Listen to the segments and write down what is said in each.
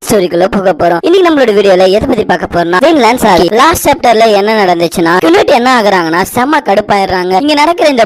ஸ்டோரிக்குள்ள போக போறோம். இன்னைக்கு நம்மளோட வீடியோல எதை பத்தி பார்க்க போறோம்னா வின்லாண்ட் சாகா. லாஸ்ட் சாப்டர்ல என்ன நடந்துச்சுன்னா குனூட் என்ன ஆகுறாங்கன்னா செம்ம கடுப்பாயிடுறாங்க. இங்க நடக்கிற இந்த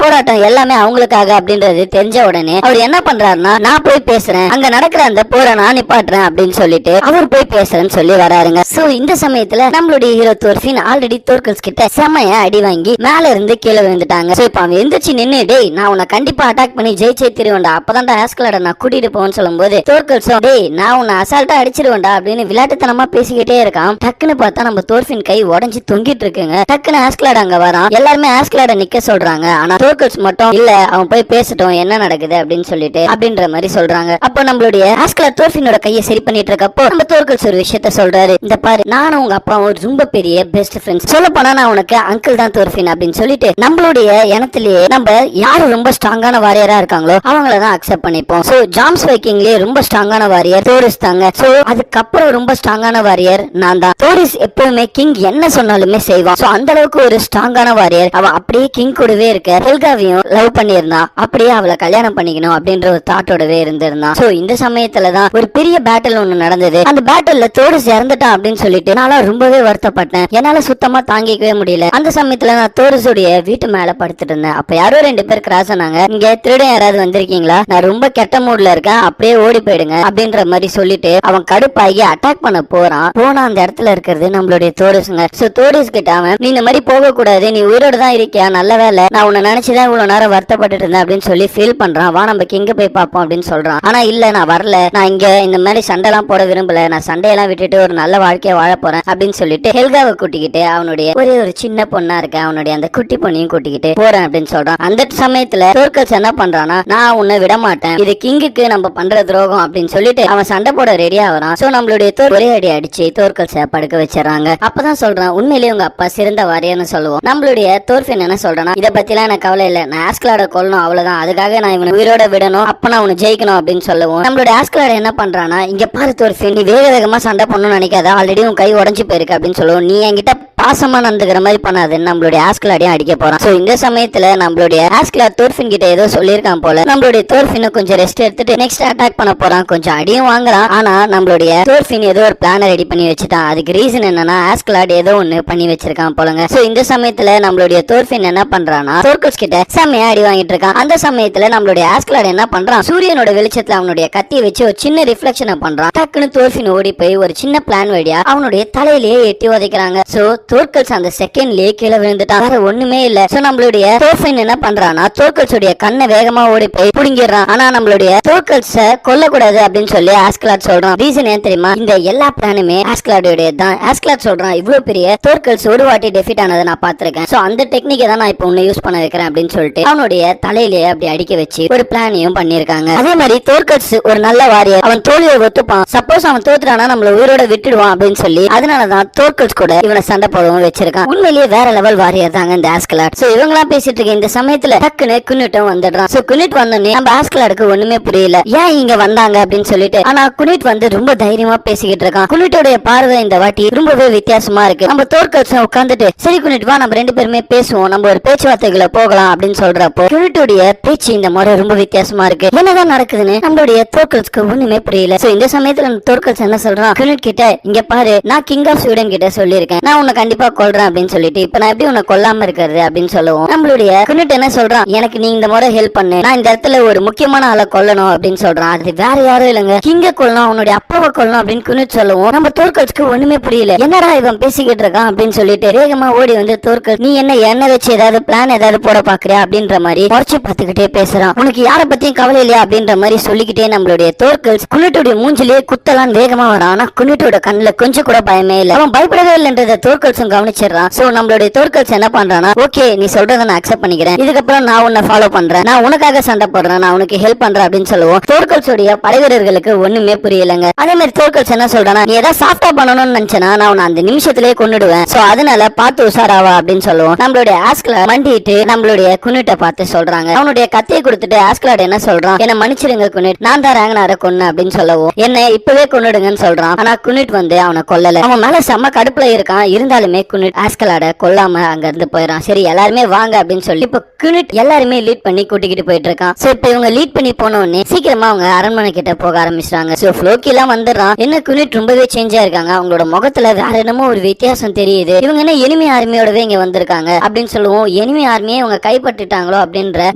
போராட்டம் எல்லாமே அவங்களுக்காக அப்படின்றது தெரிஞ்ச உடனே அவர் என்ன பண்றாருன்னா நான் போய் பேசுறேன், அங்க நடக்கிற அந்த போரை நான் நிப்பாட்டுறேன் அப்படின்னு சொல்லிட்டு அவர் போய் பேசுறேன்னு சொல்லி வராருங்க. சோ இந்த சமயத்துல நம்மளுடைய ஹீரோ தோர்ஃபின் ஆல்ரெடி தோர்கல்ஸ் கிட்ட செம்மையா அடி வாங்கி மேல இருந்து கீழே விழுந்துட்டாங்க. சோ இப்ப அவன் எந்திரிச்சு நின்னு டேய் நான் உன்னை கண்டிப்பா அட்டாக் பண்ணி ஜெயிச்சே திருவேண்டா, அப்பதான் ஆஸ்கலோட நான் கூட்டிட்டு போன்னு சொல்லும்போது தோர்கல்ஸும் டேய் நான் உன்னை அசால்ட்டா அடிச்சிருவேண்டா அப்படின்னு விளையாட்டுத்தனமா பேசிக்கிட்டே இருக்கான். டக்குன்னு பார்த்தா நம்ம தோர்ஃபின் கை உடஞ்சி தொங்கிட்டு இருக்குங்க. டக்குன்னு ஆஸ்கலாட் அங்க வரான். எல்லாருமே ஆஸ்கலாட நிக்க சொல்றாங்க. ஆனா தோர்கல்ஸ் மட்டும் இல்ல அவன் போய் பேசட்டும் என்ன நடக்குது அப்படின்னு சொல்லிட்டு அப்படின்ற மாதிரி சொல்றாங்க. அப்ப நம்மளுடைய ஆஸ்கலாட் தோர்ஃபினோட கையை சரி பண்ணிட்டு இருக்கப்போ நம்ம தோர்கல்ஸ் ஒரு விஷயத்த சொல்றாரு. இந்த பாரு நானும் உங்க அப்பாவும் ரொம்ப பெரிய பெஸ்ட் ஃப்ரெண்ட்ஸ், சொல்ல போனா நான் உனக்கு அங்கிள் தான் தோர்ஃபின் அப்படின்னு சொல்லிட்டு நம்மளுடைய இனத்திலேயே நம்ம யாரு ரொம்ப ஸ்ட்ராங்கான வாரியரா இருக்காங்களோ அவங்கள தான் அக்செப்ட் பண்ணிப்போம். சோ ஜாம்ஸ் வைக்கிங்லயே ரொம்ப ஸ்ட்ராங்கான வாரியர் தோரிஸ் தாங்க. சோ அதுக்கப்புறம் ரொம்ப ஸ்ட்ராங்கான வாரியர் நான் தான். தோரிஸ் எப்பவுமே கிங் என்ன சொன்னாலுமே செய்வான். சோ அந்த அளவுக்கு ஒரு ஸ்ட்ராங்கான வாரியர். அவ அப்படியே கிங் கூடவே இருக்க ஹெல்காவையும் லவ் பண்ணியிருந்தான். அப்படியே அவளை கல்யாணம் பண்ணிக்கணும் அப்படின்ற ஒரு தாட்டோடவே இருந்திருந்தான். சோ இந்த சமயத்துலதான் ஒரு பெரிய பேட்டில் ஒண்ணு நடந்தது. அந்த பேட்டில்ல தோரிஸ் இறந்துட்டான் அப்படின்னு சொல்லிட்டு நான் ரொம்பவே வருத்தப்பட்டேன். என்னால சுத்தமா தாங்கிக்கவே முடியல. அந்த சமயத்துல நான் தோரிஸுடைய வீட்டு மேல படுத்துட்டு இருந்தேன். அப்ப யாரோ 2 பேர் கிராஸ் ஆனாங்க. இங்க திருடன் யாராவது வந்திருக்கீங்களா, நான் ரொம்ப கெட்ட மூட்ல இருக்கேன், அப்படியே ஓடி போயிடுங்க அப்படின்ற மாதிரி சொல்லிட்டு அவன் கடுப்பாகி அட்டாக் பண்ண போறான். போனா அந்த இடத்துல இருக்கிறது நம்மளுடைய தோரிஸ்ங்க. சோ தோரிஸ் கிட்ட அவன் நீ இந்த மாதிரி போக கூடாது, நீ உயிரோட தான் இருக்கியா, நல்ல வேலை நான் உன்னை நினைச்சுதான் இவ்வளவு நேரம் வருத்தப்பட்டு இருந்தேன் அப்படின்னு சொல்லி ஃபீல் பண்றான். வா நம்ம கிங்க போய் பார்ப்போம் அப்படின்னு சொல்றான். ஆனா இல்ல நான் வரல, நான் இங்க இந்த மாதிரி சண்டைலாம் போட விரும்பல, நான் சண்டையெல்லாம் விட்டுட்டு ஒரு நல்ல வாழ்க்கைய வாழ போறேன் அப்படின்னு சொல்லிட்டு ஹெல்காவை கூட்டிக்கிட்டு அவனுடைய ஒரே ஒரு சின்ன பொண்ணா இருக்க அவனுடைய அந்த குட்டி பொண்ணையும் கூட்டிக்கிட்டு போறேன் அப்படின்னு சொல்றான். அந்த சமயத்துல தோர்கல்ஸ் என்ன பண்றானா நான் உன்னை விட மாட்டேன், இது கிங்குக்கு நம்ம பண்ற துரோகம் அப்படின்னு சொல்லிட்டு அவன் சண்டை போட ரெடியா வரான். சோ நம்மளுடைய ஒரே அடி அடிச்சு தோர்கல்ஸ படுக்க வச்சிடறாங்க. அப்பதான் சொல்றான் உண்மையிலேயே உங்க அப்பா சிறந்த வாரியர்னு சொல்லுவோம். நம்மளுடைய தோர்ஃபின் என்ன சொல்றானா இதை பத்திலாம் எனக்கு கவலை இல்ல, நான் ஆஸ்கலாட கொல்லணும் அவ்வளவுதான், அதுக்காக நான் இவனை உயிரோட விடணும், அப்ப நான் உன்னை ஜெயிக்கணும் அப்படின்னு சொல்லுவோம். நம்மளுடைய ஆஸ்கலாட என்ன பண்றானா இங்க பாரு தோர்ஃபின் நீ வேக வேகமா சண்டை பண்ணணும்னு நினைக்காத, ஆல்ரெடி உன் கை உடஞ்சு போயிருக்கு அப்படின்னு சொல்லுவோம். நீ என்கிட்ட பாசமா நடந்துக்கிற மாதிரி பண்ணாதுன்னு நம்மளுடைய ஆஸ்கலாடையும் அடிக்க போறான். சோ இந்த சமயத்துல நம்மளுடைய ஆஸ்கலாட் தோர்ஃபின் கிட்ட ஏதோ சொல்லியிருக்கான் போல. நம்மளுடைய தோர்ஃபின் கொஞ்சம் ரெஸ்ட் எடுத்துட்டு நெக்ஸ்ட் அட்டாக் பண்ண போறான். கொஞ்சம் அடியும் வாங்குறான். ஆனா நம்மளுடைய தோர்ஃபின் ஏதோ ஒரு பிளான ரெடி பண்ணி வச்சுட்டான். அதுக்கு ரீசன் என்னன்னா ஆஸ்கலாட் ஏதோ ஒண்ணு பண்ணி வச்சிருக்கான் போலங்க. சோ இந்த சமயத்துல நம்மளுடைய தோர்ஃபின் என்ன பண்றானா தோர்கல்ஸ் கிட்ட செம்மையா அடி வாங்கிட்டு இருக்கான். அந்த சமயத்துல நம்மளுடைய ஆஸ்கலாட் என்ன பண்றான் சூரியனோட வெளிச்சத்துல அவனுடைய கத்தியை வச்சு ஒரு சின்ன ரிஃப்ளெக்ஷனை பண்றான். டக்குன்னு தோர்ஃபின் ஓடி போய் ஒரு சின்ன பிளான் வழியா அவனுடைய தலையிலேயே எட்டி உதைக்கிறாங்க. சோ தோர்கல்ஸ் அந்த செகண்ட்லயே கீழே விழுந்துட்டான். வேற ஒண்ணுமே இல்ல. சோ நம்மளுடைய தோர்ஃபின் என்ன பண்றானா தோர்கல்ஸ் உடைய கண்ணை வேகமா ஓடி போய் புடுங்கிடுறான். ஆனா நம்மளுடைய தோர்கல்ஸ கொல்லக்கூடாது அப்படின்னு சொல்லி ஆஸ்கலாட் சொல்றான். ரீசன் ஏன் தெரியுமா, இந்த எல்லா பிளானுமே ஆஸ்கலாடோட தான். ஆஸ்கலாட் சொல்றான் இவ்வளவு பெரிய தோர்கல்ஸ் ஒரு வாட்டி டெஃபிட் ஆனதை நான் பாத்திருக்கேன். சோ அந்த டெக்னிக்கை தான் நான் இப்ப உன்னை யூஸ் பண்ண வைக்கிறேன் அப்படின்னு சொல்லிட்டு அவனுடைய தலையிலேயே அப்படி அடிக்க வச்சு ஒரு பிளானையும் பண்ணிருக்காங்க. அதே மாதிரி தோர்கல்ஸ் ஒரு நல்ல வாரியர், அவன் தோல்வியை ஒத்துப்பான். சப்போஸ் அவன் தோத்துறானா நம்மள உயிரோட விட்டுடுவான் அப்படின்னு சொல்லி அதனாலதான் தோர்கல்ஸ் கூட இவனை சண்டை போடவும் வச்சிருக்கான். உண்மையிலேயே வேற லெவல் வாரியர் தாங்க இந்த ஆஸ்கலாட். சோ இவங்களாம் பேசிட்டு இருக்க இந்த சமயத்துல டக்குன்னு குனிட்டும் வந்துடுறான். சோ குனிட் வந்தோடனே நம்ம ஆஸ்கலாடுக்கு ஒண்ணுமே புரியல ஏன் இங்க வந்தாங்க அப்படின்னு சொல்லிட்டு. ஆனா குனிட் வந்து ரொம்ப தைரியமா பேசிக்கிட்டு இருக்கான். குனிட்டோடைய பார்வை இந்த வாட்டி ரொம்பவே வித்தியாசமா இருக்கு. நம்ம தோர்கல்ஸ் உட்காந்துட்டு சரி குனிட் வா நம்ம 2 பேருமே பேசுவோம், நம்ம ஒரு பேச்சுவார்த்தைகளை போகலாம் அப்படின்னு சொல்றப்போ குனிட்டோடைய பேச்சு இந்த முறை ரொம்ப வித்தியாசமா இருக்கு. என்னதான் நடக்குதுன்னு நம்மளுடைய தோர்கல்ஸ்க்கு ஒண்ணுமே புரியல. சோ இந்த சமயத்துல தோர்கல்ஸ் என்ன சொல்றான் குனிட் கிட்ட இங்க பாரு நான் கிங் ஆஃப் ஸ்வீடன் கிட்ட சொல்லியிருக்கேன் நான் உன்னை கண்டிப்பா கொல்றேன் அப்படின்னு சொல்லிட்டு இப்ப நான் எப்படி உன்னை கொல்லாம இருக்கிறது அப்படின்னு சொல்லுவோம். நம்மளுடைய குனிட் என்ன சொல்றான் எனக்கு நீ இந்த முறை ஹெல்ப் பண்ணு, நான் இந்த இடத்துல ஒரு முக்கியமான ஆளை கொல்லணும் அப்படின்னு சொல்றான். அது வேற யாரும் இல்லங்க கிங்க கொல்லணும் அவனுடைய அப்பாவை கொல்லணும் அப்படின்னு குனிட் சொல்லுவோம். நம்ம தோர்கல்ஸ்க்கு ஒண்ணுமே புரியல என்னடா இவன் பேசிக்கிட்டு இருக்கான் அப்படின்னு சொல்லிட்டு வேகமா ஓடி வந்து தோர்கல் நீ என்ன வச்சு ஏதாவது பிளான் ஏதாவது போட பாக்குறியா அப்படின்ற மாதிரி குறைச்சு பார்த்துக்கிட்டே பேசுறான். உனக்கு யார பத்தியும் கவலை இல்லையா அப்படின்ற மாதிரி சொல்லிக்கிட்டே நம்மளுடைய தோர்கல்ஸ் குனிட்டோட மூஞ்சிலேயே குத்தலாம் வேகமா வரான். ஆனா குனிட்டோட கண்ணுல கொஞ்சம் கூட பயமே இல்ல, அவன் பயப்படவே இல்லைன்றத தோர்கல்ஸும் கவனிச்சிடறான். சோ நம்மளுடைய தோர்கல்ஸ் என்ன பண்றானா ஓகே நீ சொல்றதை நான் அக்செப்ட் பண்ணிக்கிறேன், இதுக்கப்புறம் நான் உன்னை ஃபாலோ பண்றேன், நான் உனக்காக சண்டை போடுறேன், நான் உனக்கு ஹெல்ப் பண்றேன் அப்படின்னு சொல்லுவோம். தோர்கல்ஸ் உடைய படைவீரர்களுக்கு ஒண்ணுமே புரியலங்க. அதே மாதிரி தோர்கல்ஸ் என்ன சொல்றானா நீ ஏதாவது சாஃப்டா பண்ணணும்னு நினைச்சனா நான் உன்னை அந்த நிமிஷத்திலேயே கொன்னுடுவேன், சோ அதனால பார்த்து உஷாராவா அப்படின்னு சொல்லுவோம். நம்மளுடைய ஆஸ்கலாட் மண்டிட்டு நம்மளுடைய குனிட்ட பார்த்து சொல்றாங்க. அவனுடைய கத்தியை கொடுத்துட்டு ஆஸ்கலாட் என்ன சொல்றான் என்ன மன்னிச்சிருங்க குனிட், நான் தான் ராங்கனார கொன்னு அப்படின்னு சொல்லவும் என்ன இப்பவே கொன்னுடுங்கன்னு சொல்றான். ஆனா குனிட் வந்து அவனை கொல்லல. அவன் மேல செம்ம கடுப்புல இருக்கான். இருந்தாலுமே சமயமே குனிட் ஆஸ்கலாட கொல்லாம அங்க இருந்து போயிடறான். சரி எல்லாருமே வாங்க அப்படின்னு சொல்லி இப்ப குனிட் எல்லாருமே லீட் பண்ணி கூட்டிக்கிட்டு போயிட்டு இருக்கான். சோ இப்ப இவங்க லீட் பண்ணி போன உடனே சீக்கிரமா அவங்க அரண்மனை கிட்ட போக ஆரம்பிச்சாங்க. சோ ஃப்ளோக்கி எல்லாம் வந்துடுறான். என்ன குனிட் ரொம்பவே சேஞ்சா இருக்காங்க, அவங்களோட முகத்துல வேற என்னமோ ஒரு வித்தியாசம் தெரியுது, இவங்க என்ன எனிமி ஆர்மியோடவே இங்க வந்திருக்காங்க அப்படின்னு சொல்லுவோம். எனிமி ஆர்மியே இவங்க கைப்பற்றிட்டாங்களோ அப்படின்ற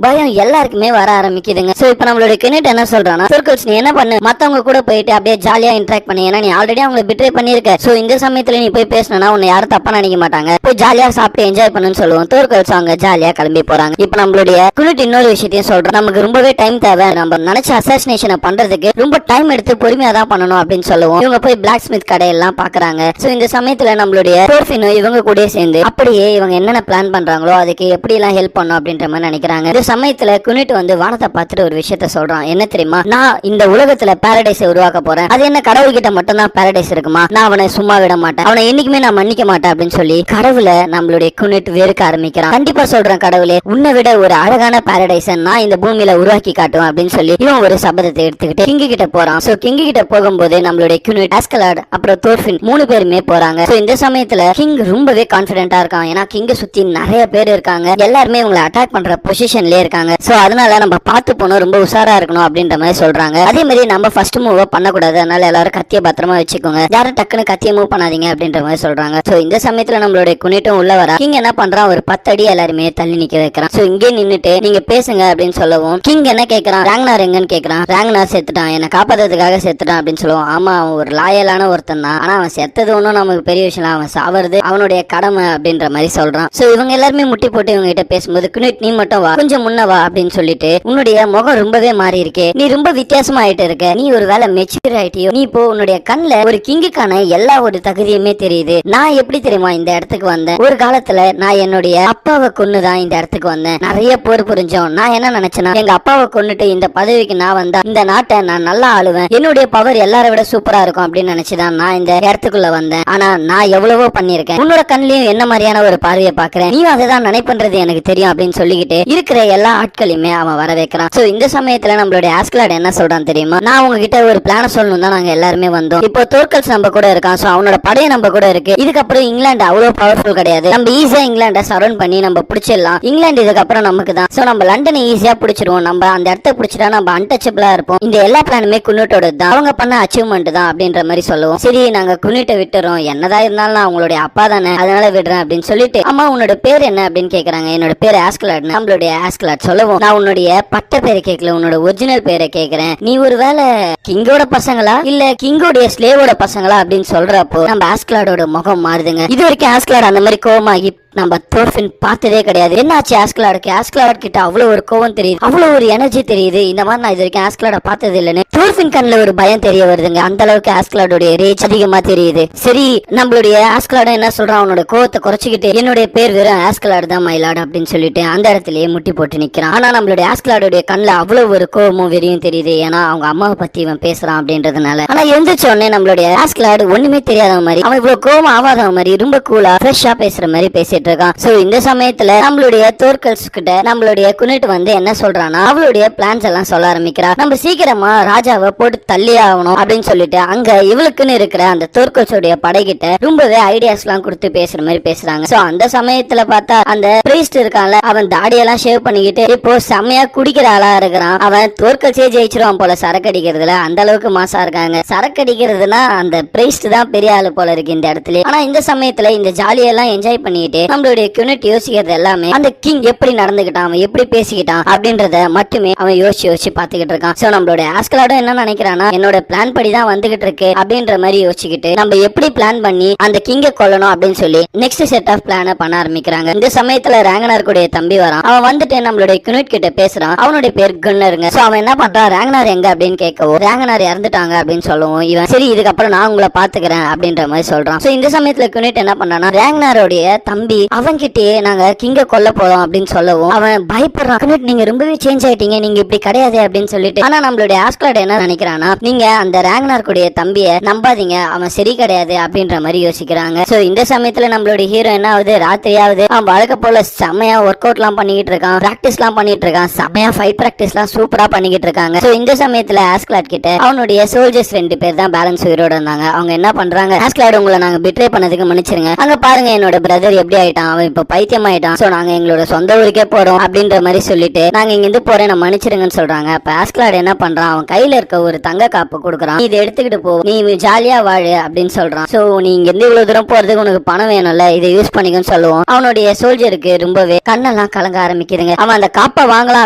பயம் எல்லாருக்குமே வர ஆரம்பிக்குதுங்க. சோ இப்ப நம்மளோட குனிட் என்ன சொல்றானா, சர்க்கிள்ஸ் நீ என்ன பண்ணு, மத்தவங்க கூட போயிட்டு அப்படியே ஜாலியா இன்டராக்ட் பண்ணி, ஏன்னா நீ ஆல்ரெடி அவங்களை பிட்ரே பண்ணிருக்க. சோ இந்த சமயத்துல நீ போய் பேசினா உன்னை யாரும் தப்பா நினைக்க மாட்டாங்க, போய் ஜாலியா சாப்பிட்டு என்ஜாய் பண்ணுன்னு சொல்லுவோம். சர்க்கிள்ஸ் அவங்க ஜாலியா கிளம்பி போறாங்க. இப்ப நம்மளுடைய குனிட் இன்னொரு விஷயத்தையும் சொல்றோம், நமக்கு ரொம்பவே டைம் தேவை, நம்ம நினைச்ச அசாசினேஷனை பண்றதுக்கு ரொம்ப டைம் எடுத்து பொறுமையா தான் பண்ணணும் அப்படின்னு சொல்லுவோம். இவங்க போய் பிளாக் ஸ்மித் கடையெல்லாம் பாக்குறாங்க. சோ இந்த சமயத்துல நம்மளுடைய டோர்ஃபினோ இவங்க கூட சேர்ந்து அப்படியே இவங்க என்னென்ன பிளான் பண்றாங்களோ அதுக்கு எப்படி எல்லாம் ஹெல்ப் பண்ணும் அப்படின்ற மாதிரி நினைக்கிறாங்க. இந்த சமயத்துல குனிட் வந்து வானத்தை பார்த்துட்டு ஒரு விஷயத்த சொல்றான், என்ன தெரியுமா, நான் இந்த உலகத்துல பாரடைஸ் உருவாக்க போறேன், அது என்ன கடவுள்கிட்ட மட்டும் தான் பாரடைஸ் இருக்குமா, நான் அவனை சும்மா விட மாட்டேன், அவனை என்னைக்குமே நான் மன்னிக்க மாட்டேன் அப்படின்னு சொல்லி கடவுளை நம்மளுடைய குனிட் வெறுக்க ஆரம்பிக்கிறான். கண்டிப்பா சொல்றேன் கடவுளே, உன்னை விட ஒரு அழகான பாரடைஸ் நான் இந்த பூமியில உருவாக்கி காட்டுவேன் அப்படின்னு சொல்லி இவன் ஒரு சபதத்தை எடுத்துக்கிட்டு கிங்கு கிட்ட போறான். சோ கிங்கு கிட்ட போகும்போது நம்மளுடைய குனிட், ஆஸ்கலாட் அப்புறம் தோர்ஃபின் 3 பேருமே போறாங்க. சோ இந்த சமயத்துல கிங் ரொம்பவே கான்பிடென்ட்டா இருக்கான், ஏன்னா கிங்க சுத்தி நிறைய பேர் இருக்காங்க, எல்லாருமே இவங்களை அட்டாக் பண்ற பொசிஷன்லயே இருக்காங்க. சோ அதனால நம்ம பார்த்து போனோம், ரொம்ப உஷாரா இருக்கணும் அப்படின்ற மாதிரி சொல்றாங்க. அதே மாதிரி நம்ம ஃபர்ஸ்ட் மூவ் பண்ணக்கூடாது, அதனால எல்லாரும் கத்திய பத்திரமா வச்சுக்கோங்க, யாரும் டக்குன்னு கத்திய மூவ் பண்ணாதீங்க அப்படின்ற மாதிரி சொல்றாங்க. சோ இந்த சமயத்துல நம்மளுடைய குனிட்டும் உள்ள வர கிங் என்ன பண்றான், ஒரு 10 அடி எல்லாருமே தள்ளி நிக்க வைக்கிறான். சோ இங்கே நின்னுட்டு நீங்க பேசுங்க அப்படின்னு சொல்லவும் கிங் என்ன கேக்குறான், ராங்னார் எங்கன்னு கேக்குறான். ராங்னார் செத்துட்டான், என்ன காப்பாத்துறதுக்காக செத்துட்டான் அப்படின்னு சொல்லுவோம். ஆமா அவன் ஒரு லாயலான ஒருத்தன் தான், ஆனா அவன் செத்தது ஒன்னும் நமக்கு பெரிய விஷயம், அவன் சாவறது அவனுடைய கடமை அப்படின்ற மாதிரி சொல்றான். சோ இவங்க எல்லாருமே முட்டி போட்டு இவங்க கிட்ட பேசும்போது குனிட் நீ மட்டும் வா, கொஞ்சம் முன்ன வா அப்படின்னு சொல்லிட்டு, உன்னுடைய முகம் ரொம்பவே மாறி இருக்கே, நீ ரொம்ப வித்தியாசமா ஆயிட்டு இருக்க, நீ ஒரு வேலை மெச்சூர் ஆயிட்டியோ, நீ இப்போ உன்னுடைய கண்ணுல ஒரு கிங்குக்கான எல்லா ஒரு தகுதியுமே தெரியுது. நான் எப்படி தெரியுமா இந்த இடத்துக்கு வந்தேன், ஒரு காலத்துல நான் என்னுடைய அப்பாவை கொன்னுதான் இந்த இடத்துக்கு வந்தேன், நிறைய போர் புரிஞ்சோம், நான் என்ன நினைச்சேன்னா எங்க அப்பாவை கொன்னுட்டு இந்த பதவிக்கு நான் வந்தா இந்த நாட்டை நான் நல்லா ஆளுவேன், என்னுடைய பவர் எல்லாரை விட சூப்பரா இருக்கும் அப்படின்னு நினைச்சுதான் நான் இந்த இடத்துக்குள்ள வந்தேன். ஆனா நான் எவ்வளவோ பண்ணிருக்கேன், உன்னோட கண்ணிலையும் என்ன மாதிரியான ஒரு பார்வையை பாக்குறேன், நீ அதைதான் நினைப்பன்றது எனக்கு தெரியும் அப்படின்னு சொல்லிக்கிட்டு இருக்கிற எல்லா ஆட்களையுமே அவன் வர வைக்கிறான். சோ இந்த சமயத்துல நம்மளுடைய ஆஸ்கலாட் என்ன சொல்றான் தெரியுமா, நான் உங்ககிட்ட ஒரு பிளான சொல்லணும் தான் நாங்க எல்லாருமே வந்தோம், இப்போ தோர்கல்ஸ் நம்ம கூட இருக்கான், சோ அவனோட படையை நம்ம கூட இருக்கு, இதுக்கப்புறம் இங்கிலாந்து அவ்வளவு பவர்ஃபுல் கிடையாது, நம்ம ஈஸியா இங்கிலாண்டை சரௌண்ட் பண்ணி நம்ம பிடிச்சிடலாம், இங்கிலாந்து இதுக்கப்புறம் நமக்கு தான், சோ நம்ம லண்டனை ஈஸியா பிடிச்சிருவோம், நம்ம அந்த இடத்த பிடிச்சிட்டா நம்ம அன்டச்சபிளா இருப்போம், இந்த எல்லா பிளானுமே குனிட்டோட தான், அவங்க பண்ண அச்சீவ்மெண்ட் தான் அப்படின்ற மாதிரி சொல்லுவோம். சரி நாங்க குனிட்டை விட்டுறோம், என்னதான் இருந்தாலும் நான் உங்களுடைய அப்பா தானே அதனால விடுறேன் அப்படின்னு சொல்லிட்டு, அம்மா உன்னோட பேர் என்ன அப்படின்னு கேக்குறாங்க. என்னோட பேர் ஆஸ்கலாட். நம்மளுடைய ஆஸ்கலாட் சொல்லவும், நான் உன்னுடைய பட்ட பேரை கேட்கல, உன்னோட ஒரிஜினல் பேரை கேக்குறேன், நீ ஒருவேளை கிங்கோட பசங்களா இல்ல கிங்கோடைய ஸ்லேவோட பசங்களா அப்படின்னு சொல்றப்போ நம்ம ஆஸ்கலாடோட முகம் மாறுதுங்க. இது வரைக்கும் ஆஸ்கலாட் அந்த மாதிரி கோவமாகி நம்ம தோர்ஃபின் பார்த்ததே கிடையாது. என்னாச்சு ஆஸ்கலாடுக்கு, ஆஸ்கலாட் கிட்ட அவ்வளவு ஒரு கோவம் தெரியுது, அவ்வளவு ஒரு எனர்ஜி தெரியுது, இந்த மாதிரி நான் இது வரைக்கும் ஆஸ்கலாட பார்த்தது இல்லைன்னு தோர்ஃபின் கண்ணுல ஒரு பயம் தெரிய வருதுங்க. அந்த அளவுக்கு ஆஸ்கலாடோட ரேஜ் அதிகமா தெரியுது. சரி நம்மளுடைய ஆஸ்கலாட என்ன சொல்றான், அவனோட கோவத்தை குறைச்சிக்கிட்டு என்னுடைய பேர் வெறும் ஆஸ்கலாட் தான் மயிலாடு அப்படின்னு சொல்லிட்டு அந்த இடத்துலயே முட்டி போட்டு நிக்கிறான். ஆனா நம்மளுடைய ஆஸ்கலாடோடைய கண்ணுல அவ்வளவு ஒரு கோவமும் வெறியும் தெரியுது, ஏன்னா அவங்க அம்மாவை பத்தி இவன் பேசுறான் அப்படின்றதுனால. ஆனா எந்திரிச்ச உடனே நம்மளுடைய ஆஸ்கலாட் ஒண்ணுமே தெரியாத மாதிரி, அவன் இவ்வளவு கோவம் ஆகாத மாதிரி ரொம்ப கூலா ஃப்ரெஷ்ஷா பேசுற மாதிரி பேசிட்டு இருக்கான். சோ இந்த சமயத்துல நம்மளுடைய தோர்கல்ஸ் கிட்ட நம்மளுடைய குனிட் வந்து என்ன சொல்றானா, அவளுடைய பிளான்ஸ் எல்லாம் சொல்ல ஆரம்பிக்கிறா. நம்ம சீக்கிரமா ராஜாவை போட்டு தள்ளி ஆகணும் அப்படின்னு சொல்லிட்டு அங்க இவளுக்குன்னு இருக்கிற அந்த தோர்கல்ஸோடைய படைகிட்ட ரொம்பவே ஐடியாஸ் எல்லாம் கொடுத்து பேசுற மாதிரி பேசுறாங்க. சோ அந்த சமயத்துல பார்த்தா அந்த பிரீஸ்ட் இருக்கான்ல, அவன் தாடியெல்லாம் ஷேவ் பண்ணிக்கிட்டு இப்போ செம்மையா குடிக்கிற ஆளா இருக்கிறான். அவன் தோர்கல்ஸே ஜெயிச்சிருவான் போல சரக்கு அடிக்கிறதுல, அந்த அளவுக்கு மாசா இருக்காங்க. சரக்கு அடிக்கிறதுனா அந்த பிரீஸ்ட் தான் பெரிய ஆளு போல இருக்கு இந்த இடத்துல. ஆனா இந்த சமயத்துல இந்த ஜாலியெல்லாம் என்ஜாய் பண்ணிட்டு நம்மளுடைய குனிட் யோசிக்கிறது எல்லாமே அந்த கிங் எப்படி நடந்துகிட்டான், அவன் எப்படி பேசிக்கிட்டான் அப்படின்றத மட்டுமே அவன் யோசிச்சு பாத்துக்கிட்டு இருக்கான். சோ நம்மளுடைய ஆஸ்கலாடும் என்ன நினைக்கிறானா, என்னோட பிளான் படி தான் வந்துகிட்டு இருக்கு அப்படின்ற மாதிரி யோசிச்சுக்கிட்டு நம்ம எப்படி பிளான் பண்ணி அந்த கிங்க கொல்லணும் அப்படின்னு சொல்லி நெக்ஸ்ட் செட் ஆஃப் பிளான பண்ண ஆரம்பிக்கிறாங்க. இந்த சமயத்துல ராங்கனார் கூடிய தம்பி வரான். அவன் வந்துட்டு நம்மளுடைய குனிட் கிட்ட பேசுறான். அவனுடைய பேர் குன்னருங்க. சோ அவன் என்ன பண்றான், ராங்கனார் எங்க அப்படின்னு கேட்கவும் ராங்கனார் இறந்துட்டாங்க அப்படின்னு சொல்லவும் இவன் சரி இதுக்கப்புறம் நான் உங்களை பாத்துக்கிறேன் அப்படின்ற மாதிரி சொல்றான். சோ இந்த சமயத்துல குனிட் என்ன பண்றானா, ராங்கனாரோடைய தம்பி போய் அவன்கிட்டயே நாங்க கிங்க கொல்ல போறோம் அப்படின்னு சொல்லவும் அவன் பயப்படுறான். கனெக்ட் நீங்க ரொம்பவே சேஞ்ச் ஆயிட்டீங்க, நீங்க இப்படி கிடையாது அப்படின்னு சொல்லிட்டு. ஆனா நம்மளுடைய ஆஸ்கார்ட் என்ன நினைக்கிறானா, நீங்க அந்த ராக்னார் கூடிய தம்பிய நம்பாதீங்க, அவன் சரி கிடையாது அப்படின்ற மாதிரி யோசிக்கிறாங்க. சோ இந்த சமயத்துல நம்மளுடைய ஹீரோ என்ன ஆகுது, ராத்திரியாவது அவன் வழக்க போல செம்மையா ஒர்க் அவுட் எல்லாம் பண்ணிட்டு இருக்கான், பிராக்டிஸ் எல்லாம் பண்ணிட்டு இருக்கான், செம்மையா ஃபைட் பிராக்டிஸ் எல்லாம் சூப்பரா பண்ணிக்கிட்டு இருக்காங்க. சோ இந்த சமயத்துல ஆஸ்கார்ட் கிட்ட அவனுடைய சோல்ஜர்ஸ் 2 பேர் தான் பேலன்ஸ் உயிரோட இருந்தாங்க. அவங்க என்ன பண்றாங்க, ஆஸ்கார்ட் உங்களை நாங்க பிட்ரே பண்ணதுக்கு மன்னிச்சிருங்க, அங்க பாருங்க என்னோட பிரதர் எப்படி ஆயிட்டான், அவன் இப்ப பைத்தியம் ஆயிட்டான், சோ நாங்க எங்களோட சொந்த ஊருக்கே போறோம் அப்படின்ற மாதிரி சொல்லிட்டு நாங்க இங்க இருந்து போறேன் நான் மன்னிச்சிருங்கன்னு சொல்றாங்க. அப்ப ஆஸ்கார்ட் என்ன பண்றான், அவன் கையில இருக்க ஒரு தங்க காப்பு கொடுக்குறான், இதை எடுத்துக்கிட்டு போ, நீ ஜாலியா வாழு அப்படின்னு சொல்றான். சோ நீ இங்க இருந்து இவ்வளவு தூரம் போறதுக்கு உனக்கு பணம் வேணும்ல, இதை யூஸ் பண்ணிக்கன்னு சொல்லுவோம். அவனுடைய சோல்ஜருக்கு ரொம்பவே கண்ணெல்லாம் கலங்க ஆரம்பிக்குதுங்க. அவன் அந்த காப்பை வாங்கலாம்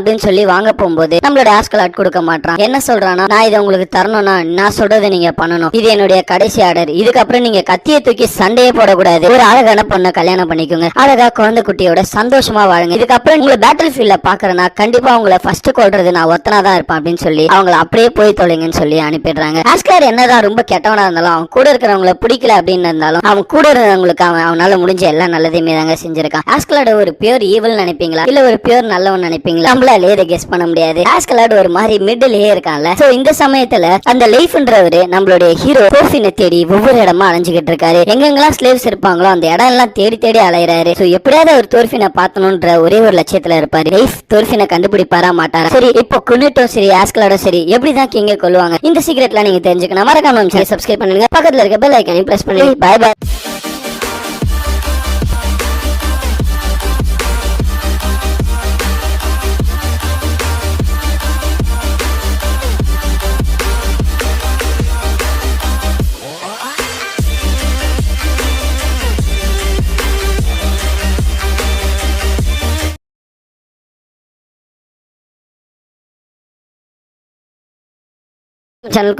அப்படின்னு சொல்லி வாங்க போகும்போது நம்மளோட ஆஸ்கார்ட் கொடுக்க மாட்டான். என்ன சொல்றானா, நான் இதை உங்களுக்கு தரணும்னா நான் சொல்றதை நீங்க பண்ணணும், இது என்னுடைய கடைசி ஆர்டர், இதுக்கப்புறம் நீங்க கத்தியை தூக்கி சண்டையே போடக்கூடாது, ஒரு அழகான பொண்ணை கல்யாணம் பண்ணிக்கோங்க, அழகா குழந்தை குட்டியோட சந்தோஷமா வாழுங்க, இதுக்கப்புறம் உங்களை பேட்டில் ஃபீல்ட்ல பாக்குறேன்னா கண்டிப்பா உங்களை ஃபர்ஸ்ட் கொல்றது நான் ஒத்தனா தான் இருப்பேன் அப்படின்னு சொல்லி அவங்களை அப்படியே போய் தொலைங்கன்னு சொல்லி அனுப்பிடுறாங்க. ஆஸ்கார் என்னதான் ரொம்ப கெட்டவனா இருந்தாலும் அவன் கூட இருக்கிறவங்களை பிடிக்கல அப்படின்னு இருந்தாலும் அவன் கூட இருந்தவங்களுக்கு அவனால முடிஞ்ச எல்லா நல்லதையுமே தாங்க செஞ்சிருக்கான். ஆஸ்கார்ட் ஒரு பியூர் ஈவில் நினைப்பீங்களா, இல்ல ஒரு பியூர் நல்லவன் நினைப்பீங்களா, நம்மளால இதை கெஸ் பண்ண முடியாது. ஆஸ்கார்ட் ஒரு மாதிரி மிடிலே இருக்கான்ல. சோ இந்த சமயத்துல அந்த லைஃப்ன்றவரு நம்மளுடைய ஹீரோ தோர்ஃபினை தேடி ஒவ்வொரு இடமா அலைஞ்சுகிட்டு இருக்காரு. எங்கெங்கெல்லாம் ஸ்லேவ்ஸ் இருப்பாங்களோ அந்த இடம் எல்லாம் தேடி தேடி அலையறாரு. சோ எப்படியாவது ஒரு தோர்ஃபினை பார்த்தணும்ன்ற ஒரே ஒரு லட்சியத்துல இருப்பாரு. லைஃப் தோர்ஃபினை கண்டுபிடிப்பாரா மாட்டாரா? சரி, இப்போ குனிட்டும் சரி ஆஸ்கார்டும் சரி எப்படிதான் கிங்க கொல்லுவாங்க, இந்த சீக்ரெட்லாம் நீங்க தெரிஞ்சுக்கணும். மறக்காம சப்ஸ்கிரைப் பண்ணுங்க, பக்கத்துல இருக்க பெல் ஐகானை பிரஸ் பண்ணுங்க. By by. சேனல்